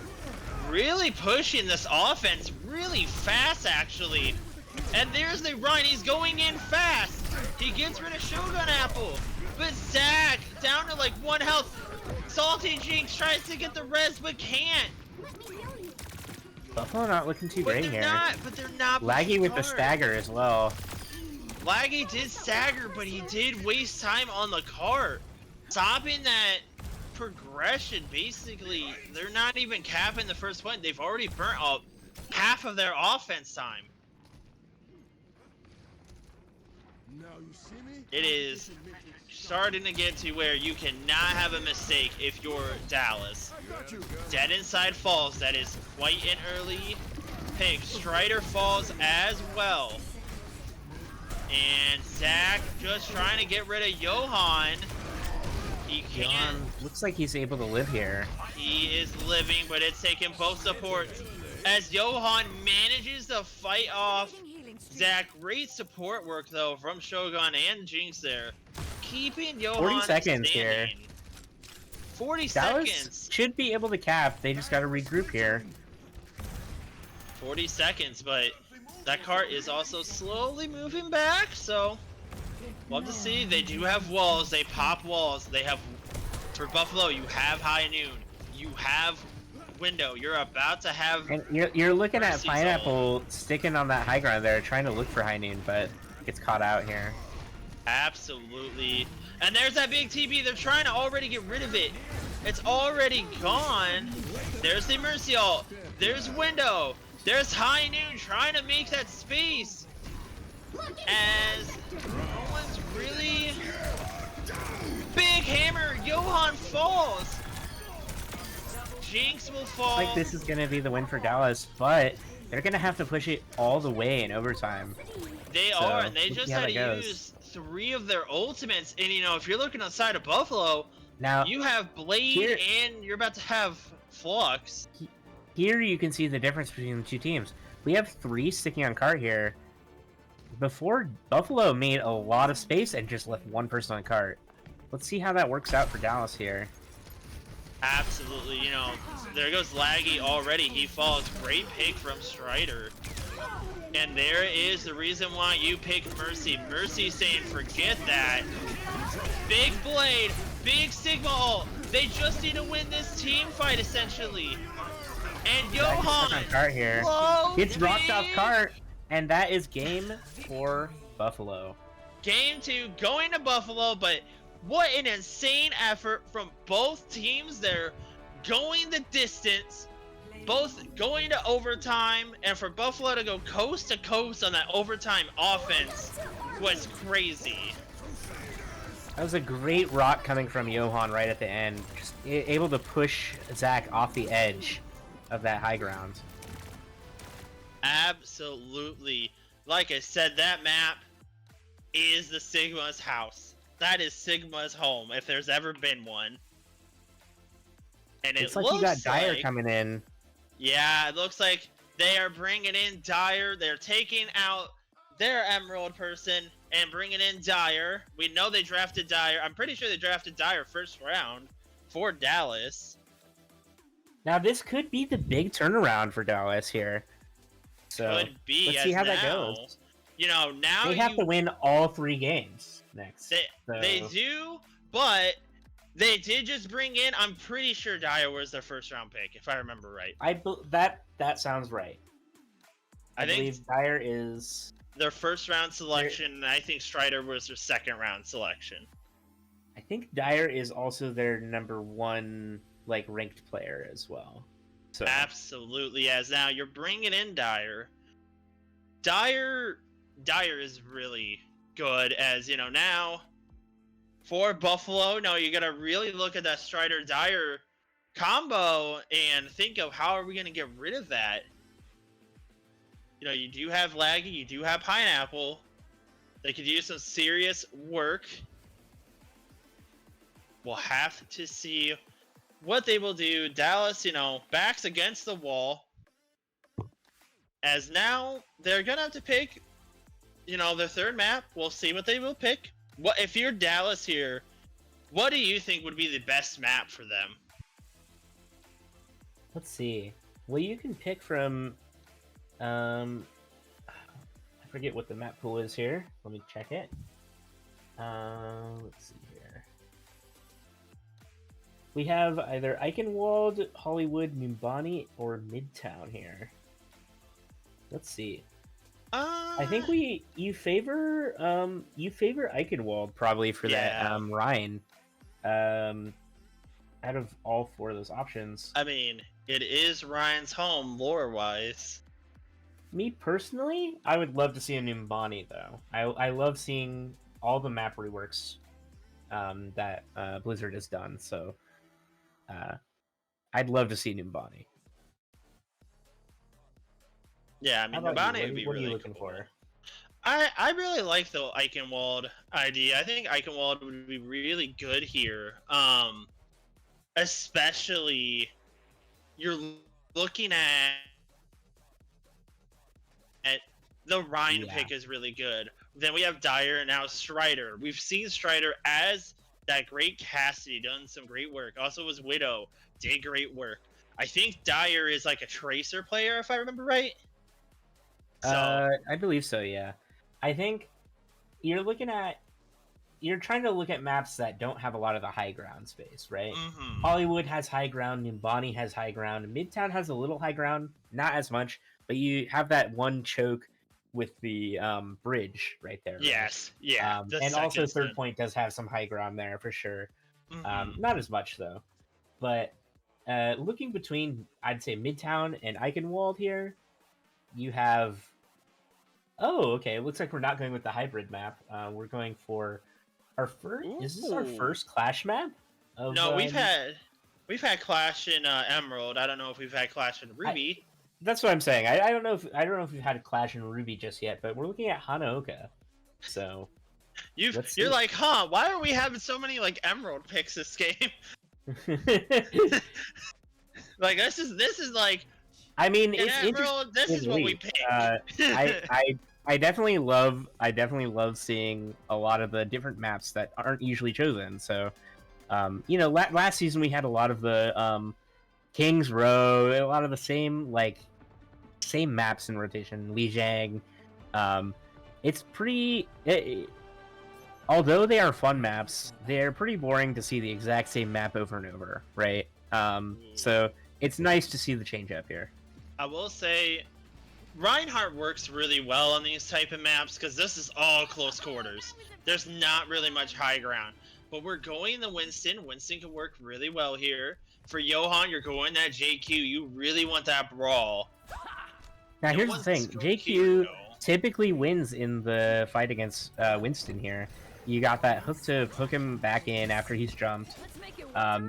really pushing this offense really fast, actually. And there's the run. He's going in fast. He gets rid of Shogun Apple. But Zach, down to like 1 health. Salty Jinx tries to get the res, but can't. Buffalo not looking too great here. But they're not. Laggy with the stagger as well. Laggy did stagger, but he did waste time on the cart. Stopping that progression, basically, they're not even capping the first point. They've already burnt up half of their offense time. Now you see me? It is starting to get to where you cannot have a mistake if you're Dallas. Dead Inside falls. That is quite an early pick. Strider falls as well. And Zach just trying to get rid of Johan. He can't. Looks like he's able to live here. He is living, but it's taking both supports. As Johan manages to fight off Zach. Great support work, though, from Shogun and Jinx there. Keeping Johan 40 seconds standing. here. 40 Dallas seconds. should be able to cap. They just got to regroup here. 40 seconds, but that cart is also slowly moving back, so love to see. They do have walls. They pop walls. They have, for Buffalo, you have high noon. You have window. You're about to have. And you're looking at Mercy Pineapple Zone. sticking on that high ground there, trying to look for high noon, but gets caught out here. Absolutely. And there's that big TB. They're trying to already get rid of it. It's already gone. There's the Mercy ult. There's window. There's high noon trying to make that space. As no one's really. Big hammer. Johan falls. Jinx will fall. Like this is gonna be the win for Dallas, but they're gonna have to push it all the way in overtime. They So, are, and they we'll just see how had to that goes. use 3 of their ultimates. And you know, if you're looking outside of Buffalo, Now you have Blade here- and you're about to have Flux. here you can see the difference between the two teams. We have 3 sticking on cart here. Before, Buffalo made a lot of space and just left 1 person on cart. Let's see how that works out for Dallas here. Absolutely, you know, there goes Laggy already. He falls. Great pick from Strider. And there is the reason why you picked Mercy. Mercy saying, forget that. Big Blade, big Sigma ult. They just need to win this team fight, essentially. And Zach is stuck on Johan cart here. low Gets rocked off big. cart, and that is game for Buffalo. Game 2 going to Buffalo, but what an insane effort from both teams there, going the distance, both going to overtime, and for Buffalo to go coast to coast on that overtime offense was crazy. That was a great rock coming from Johan right at the end, just able to push Zach off the edge of that high ground. Absolutely. Like I said, that map is the Sigma's house. That is Sigma's home, if there's ever been one. And It's it like you got looks Dyer like, coming in. yeah, it looks like they are bringing in Dyer. They're taking out their Emerald person and bringing in Dyer. We know they drafted Dyer. I'm pretty sure they drafted Dyer first round for Dallas. Now this could be the big turnaround for Dallas here. So Could be. let's as see how that now, goes. You know, now They have to win all 3 games next. They So- do, but they did just bring in. I'm pretty sure Dyer was their first round pick, if I remember right. That sounds right. I think believe Dyer is their first round selection, and I think Strider was their second round selection. I think Dyer is also their number one like ranked player as well. So Absolutely, as now you're bringing in Dyer. Dyer is really good, as you know now. For Buffalo, no, you gotta really look at that Strider Dyer combo and think of how are we gonna get rid of that. You know, you do have Laggy, you do have Pineapple. They could use some serious work. We'll have to see what they will do. Dallas, you know, backs against the wall. As now they're gonna have to pick, you know, their third map. We'll see what they will pick. What if you're Dallas here? What do you think would be the best map for them? let's see. Well, you can pick from. I forget what the map pool is here. Let me check it. Let's see here. We have either Eichenwald, Hollywood, Numbani, or Midtown here. Let's see. I think you favor Eichenwald probably for that Ryan. Out of all four of those options. I mean, it is Ryan's home lore-wise. Me personally, I would love to see a Numbani though. I love seeing all the map reworks that Blizzard has done. So I'd love to see Numbani. Yeah, I mean, Numbani would be what are really you looking cool. for? I really like the Eichenwald idea. I think Eichenwald would be really good here. Especially you're looking at the Ryan pick is really good. Then we have Dyer and now Strider. We've seen Strider as that great Cassidy, done some great work. Also was Widow, did great work. I think Dyer is like a Tracer player, if I remember right. So, I believe so, yeah. I think you're trying to look at maps that don't have a lot of the high ground space, right? mm-hmm. Hollywood has high ground, Numbani has high ground, Midtown has a little high ground, not as much, but you have that one choke with the bridge right there. Right? Yes, yeah. And also Third Point does have some high ground there for sure. Mm-hmm. Not as much though. But looking between, I'd say Midtown and Eichenwald here, you have. Oh, okay. It looks like we're not going with the hybrid map. We're going for our first. Is this our first Clash map? No, we've had Clash in Emerald. I don't know if we've had Clash in Ruby. That's what I'm saying. I don't know if we've had a Clash in Ruby just yet, but we're looking at Hanaoka. So you're like, huh? Why are we having so many like Emerald picks this game? Like this is like. I mean, it's Emerald, this is what we pick. I definitely love seeing a lot of the different maps that aren't usually chosen. So, you know, last season we had a lot of the Kings Row, a lot of the same maps in rotation. Lijiang, it's pretty. Although they are fun maps, they're pretty boring to see the exact same map over and over, right? So it's nice to see the change up here. I will say, Reinhardt works really well on these type of maps because this is all close quarters. There's not really much high ground. But we're going the Winston. Winston can work really well here. For Johan, you're going that JQ. You really want that brawl. Now here's the thing. JQ typically wins in the fight against Winston here. You got that hook to hook him back in after he's jumped.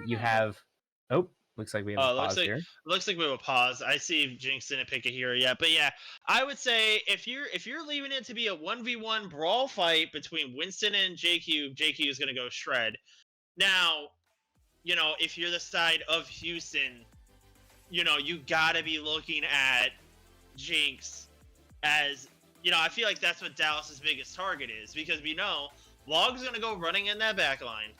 You have... Oh, looks like we have a pause here. Looks like we have a pause. I see Jinx didn't pick a hero yet, but yeah, I would say if you're leaving it to be a 1v1 brawl fight between Winston and JQ, JQ is gonna go shred. Now, you know, if you're the side of Houston, you know, you gotta be looking at Jinx as, you know, I feel like that's what Dallas's biggest target is, because we know Log's gonna go running in that back line.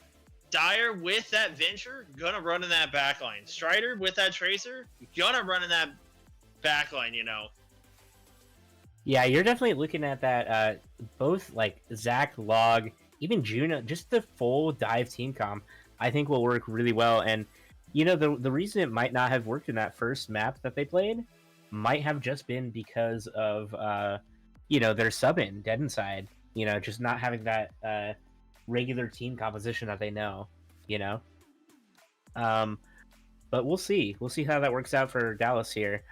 Dyer with that Venture, gonna run in that backline. Strider with that Tracer, gonna run in that backline, you know. Yeah, you're definitely looking at that, both, like, Zach, Log, even Juno, just the full dive team comp, I think will work really well. And, you know, the reason it might not have worked in that first map that they played might have just been because of, they're subbing dead inside. Just not having that regular team composition that they know. You know. But we'll see. We'll see how that works out for Dallas here.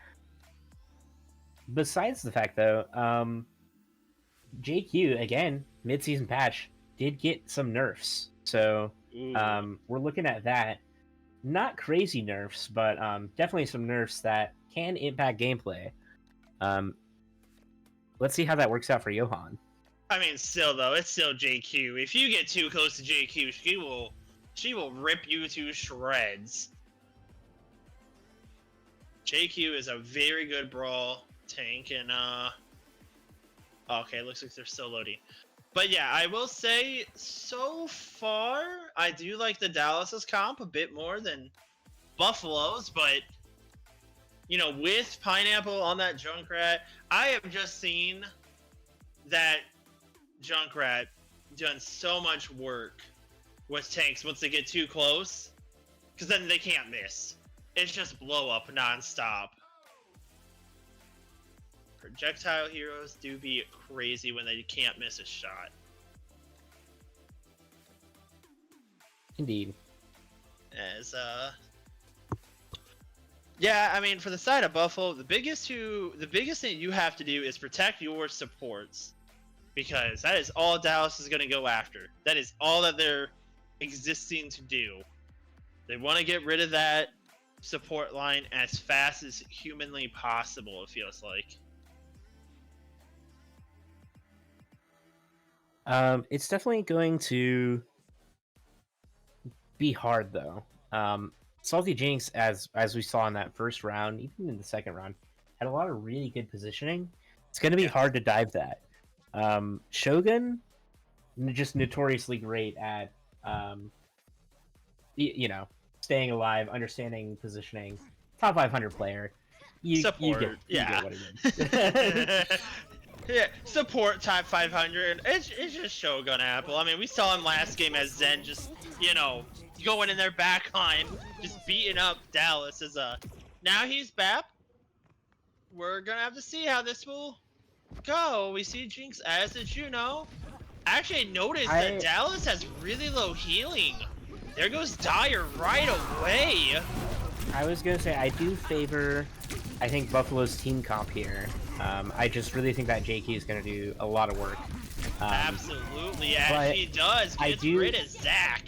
Besides the fact, though, JQ again mid-season patch did get some nerfs, so we're looking at that. Not crazy nerfs, but definitely some nerfs that can impact gameplay. Let's see how that works out for Johan. I mean, still though, it's still JQ. If you get too close to JQ, she will rip you to shreds. JQ is a very good brawl tank, and okay, looks like they're still loading. But yeah, I will say, so far, I do like the Dallas's comp a bit more than Buffalo's, but, with Pineapple on that Junkrat, I have just seen that Junkrat done so much work with tanks once they get too close, because then they can't miss. It's just blow up non-stop. Projectile heroes do be crazy when they can't miss a shot. Indeed. Yeah, I mean, for the side of Buffalo, the biggest thing you have to do is protect your supports, because that is all Dallas is going to go after. That is all that they're existing to do. They want to get rid of that support line as fast as humanly possible, it feels like. It's definitely going to be hard, though. Salty Jinx, as we saw in that first round, even in the second round, had a lot of really good positioning. It's going to be hard to dive that. Shogun, just notoriously great at, staying alive, understanding positioning. Top 500 player. You get what it is. Yeah, support type 500. It's just Shogun Apple. I mean, we saw him last game as Zen just, going in their back line, just beating up Dallas as now he's back. We're gonna have to see how this will go. We see Jinx as a Juno. Actually, I noticed that Dallas has really low healing. There goes Dire right away. I was gonna say, I do favor, I think, Buffalo's team comp here. I just really think that JQ is gonna do a lot of work. Absolutely, as he does. Gets rid of Zach.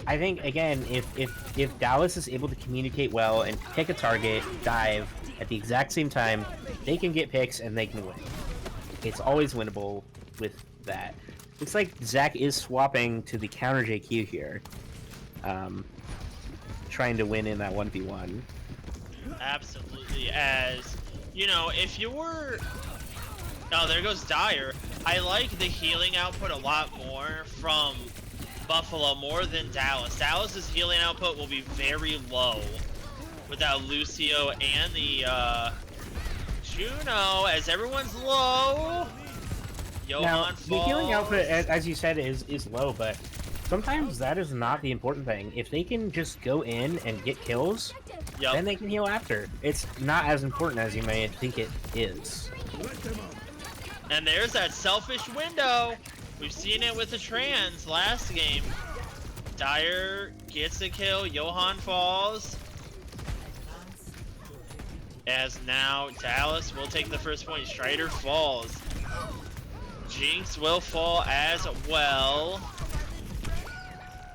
I think, again, if Dallas is able to communicate well and pick a target, dive at the exact same time, they can get picks and they can win. It's always winnable with that. Looks like Zach is swapping to the counter JQ here. Trying to win in that 1v1. Absolutely, as, if you're... Oh, there goes Dire. I like the healing output a lot more from Buffalo more than Dallas. Dallas's healing output will be very low without Lucio and the Juno, as everyone's low. Now, the healing output, as you said, is low, but sometimes that is not the important thing. If they can just go in and get kills, then they can heal after. It's not as important as you may think it is. And there's that selfish window. We've seen it with the trans last game. Dire gets a kill. Johan falls. As now Dallas will take the first point. Strider falls. Jinx will fall as well.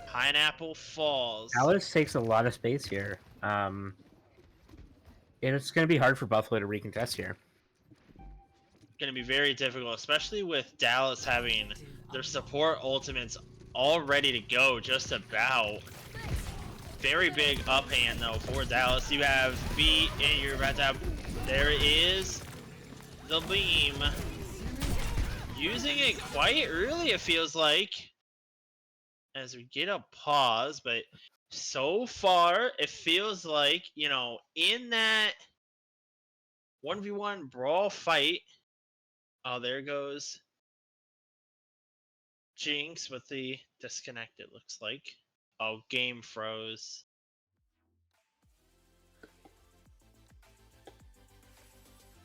Pineapple falls. Dallas takes a lot of space here. And it's going to be hard for Buffalo to recontest here. Going to be very difficult, especially with Dallas having their support ultimates all ready to go just about. Very big uphand though for Dallas. You have B and you're about to have, there is the beam. Using it quite early, it feels like, as we get a pause, but so far it feels like, in that 1v1 brawl fight. Oh, there goes Jinx with the disconnect, it looks like. Oh, game froze.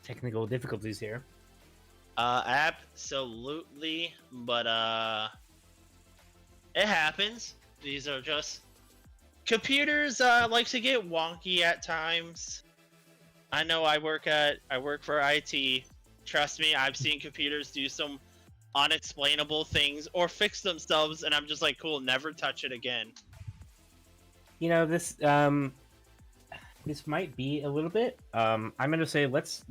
Technical difficulties here. Absolutely, but it happens. These are just computers. Like to get wonky at times. I know I work for IT. Trust me, I've seen computers do some unexplainable things or fix themselves, and I'm just like, cool, never touch it again. You know, this might be a little bit. I'm gonna say let's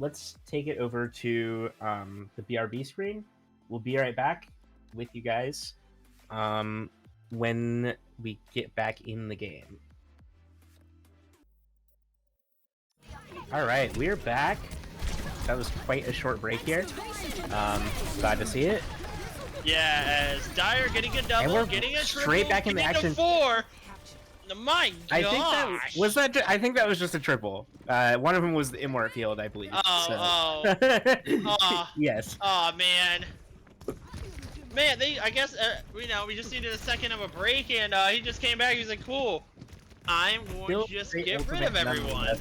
take it over to the BRB screen. We'll be right back with you guys when we get back in the game. All right, we're back. That was quite a short break here. Glad to see it. Yeah, as Dyer getting a double, And we're getting a triple, straight back into getting a action. 4. My I gosh. think that was that. I think that was just a triple. One of them was the Immort field, I believe. Yes. Oh man. Man, I guess we just needed a second of a break, and he just came back. He's like, "Cool, I'm going to just get rid of everyone."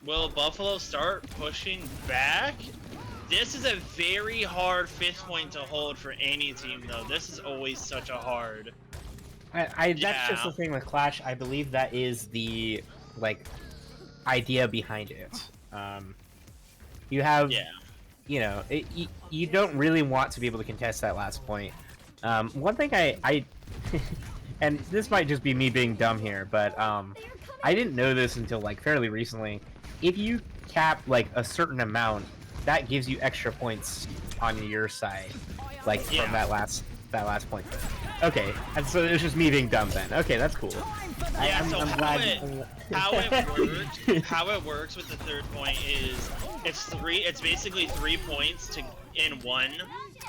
Will Buffalo start pushing back? This is a very hard 5th point to hold for any team, though. This is always such a hard. That's just the thing with Clash. I believe that is the idea behind it. You have, you know, you don't really want to be able to contest that last point. One thing I and this might just be me being dumb here, but I didn't know this until fairly recently. If you cap a certain amount, that gives you extra points on your side, from that last point. Okay, and so it was just me being dumb then. Okay, that's cool. Yeah, I'm glad. How it works with the 3rd point is it's basically 3 points in one.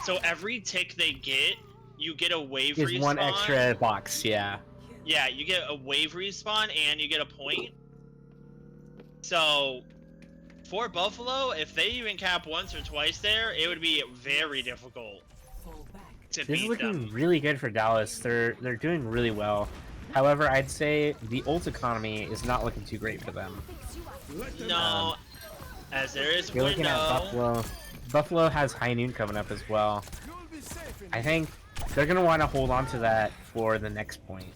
So every tick they get, you get a wave respawn. Is one extra box, yeah. Yeah, you get a wave respawn and you get a point. So for Buffalo, if they even cap once or twice there, it would be very difficult. This is looking really good for Dallas. They're doing really well. However, I'd say the ult economy is not looking too great for them. No, as there is you're window. Looking at Buffalo. Buffalo has High Noon coming up as well. I think they're gonna want to hold on to that for the next point.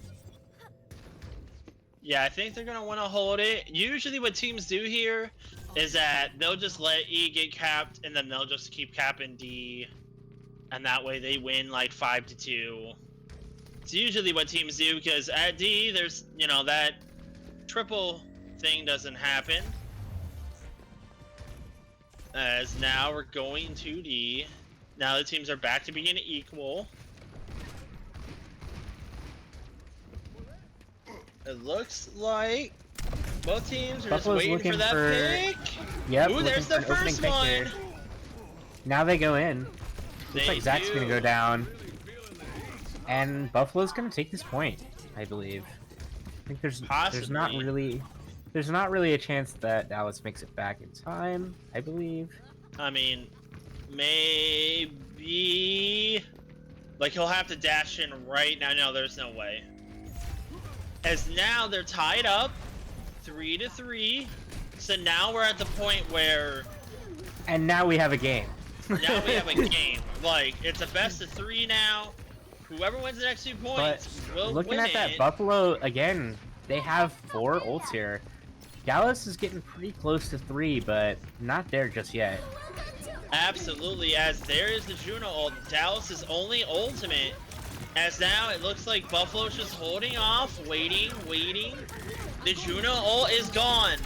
Yeah, I think they're gonna want to hold it. Usually, what teams do here is that they'll just let E get capped, and then they'll just keep capping D. And that way they win 5-2. It's usually what teams do, because at D, there's, that triple thing doesn't happen. As now we're going to D. Now the teams are back to being equal. It looks like both teams are Buffalo's just waiting for that pick. Yep, Ooh, there's the first one. Here. Now they go in. Looks like Zach's gonna go down, and Buffalo's gonna take this point, I believe. I think there's not really a chance that Dallas makes it back in time, I believe. I mean, maybe he'll have to dash in right now. No, there's no way. As now they're tied up 3-3. So now we're at the point where, and now we have a game. Now we have a game. It's a best of 3 now. Whoever wins the next 2 points will win. Looking at that Buffalo again, they have 4 ults here. Dallas is getting pretty close to 3, but not there just yet. Absolutely, as there is the Juno ult, Dallas's only ultimate. As now it looks like Buffalo's just holding off, waiting. The Juno ult is gone.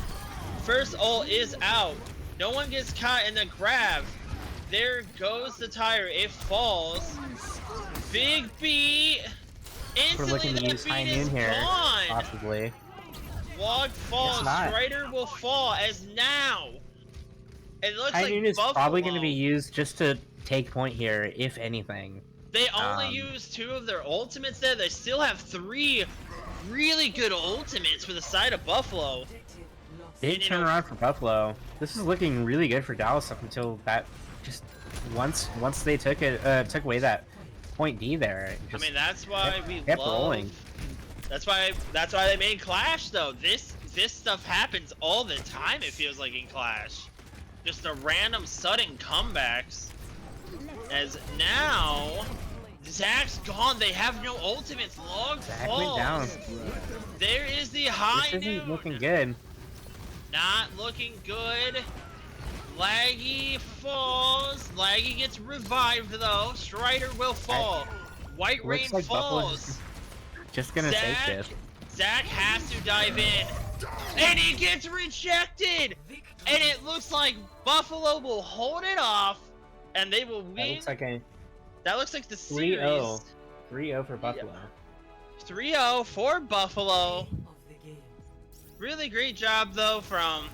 First ult is out. No one gets caught in the grab. There goes the tire. It falls. Big B. We're looking to use High Noon here, gone. possibly. Log falls. Strider will fall. As now, it looks High like Noon is Buffalo, probably going to be used just to take point here, if anything. They only use 2 of their ultimates there. They still have 3 really good ultimates for the side of Buffalo. Big turnaround for Buffalo. This is looking really good for Dallas up until that. Just once they took away that point D there. I mean, that's why we kept love. Rolling. That's why they made Clash though. This stuff happens all the time. It feels like in Clash. just the random sudden comebacks. As now, Zach's gone. They have no ultimates. Log Zach went down. falls. There is the high This isn't noon. looking good. Not looking good. Laggy falls. Laggy gets revived though. Strider will fall. White Rain Looks like Buffalo falls. just gonna take Zach, this. Zach has to dive in. And he gets rejected! And it looks like Buffalo will hold it off. And they will win. That looks like the 3-0. series. 3-0 for Buffalo. 3-0 for Buffalo. Really great job though from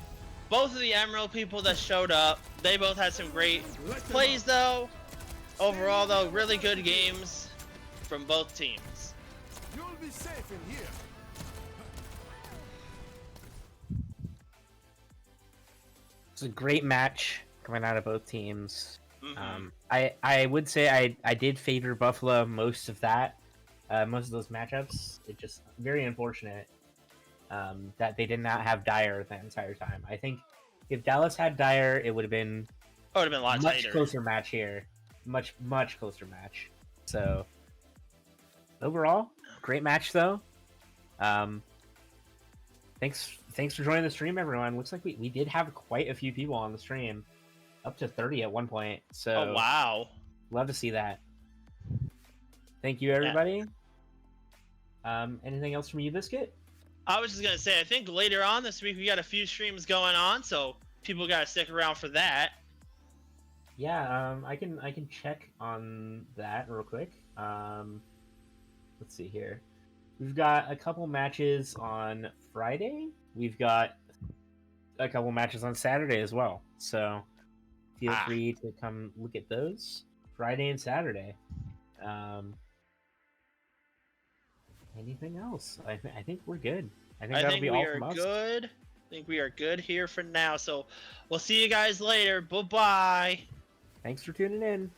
both of the Emerald people that showed up. They both had some great plays though. Overall though, really good games from both teams. You'll be safe in here. It's a great match coming out of both teams. Mhm. I would say I did favor Buffalo most of that, most of those matchups. It's just very unfortunate that they did not have Dyer the entire time. I think if Dallas had Dyer, it would have been It would have been a lot much tighter. closer match here, much closer match. So overall, great match though. Thanks for joining the stream, everyone. Looks like we did have quite a few people on the stream, up to 30 at one point. So Oh wow. love to see that. Thank you, everybody. Anything else from you, Biscuit? I was just gonna say, I think later on this week we got a few streams going on, so people gotta stick around for that. Yeah, I can check on that real quick. Let's see here. We've got a couple matches on Friday. We've got a couple matches on Saturday as well. So feel free to come look at those Friday and Saturday. Anything else? I think we're good. I think that'll be all from us. Good. I think we are good here for now. So we'll see you guys later. Bye bye. Thanks for tuning in.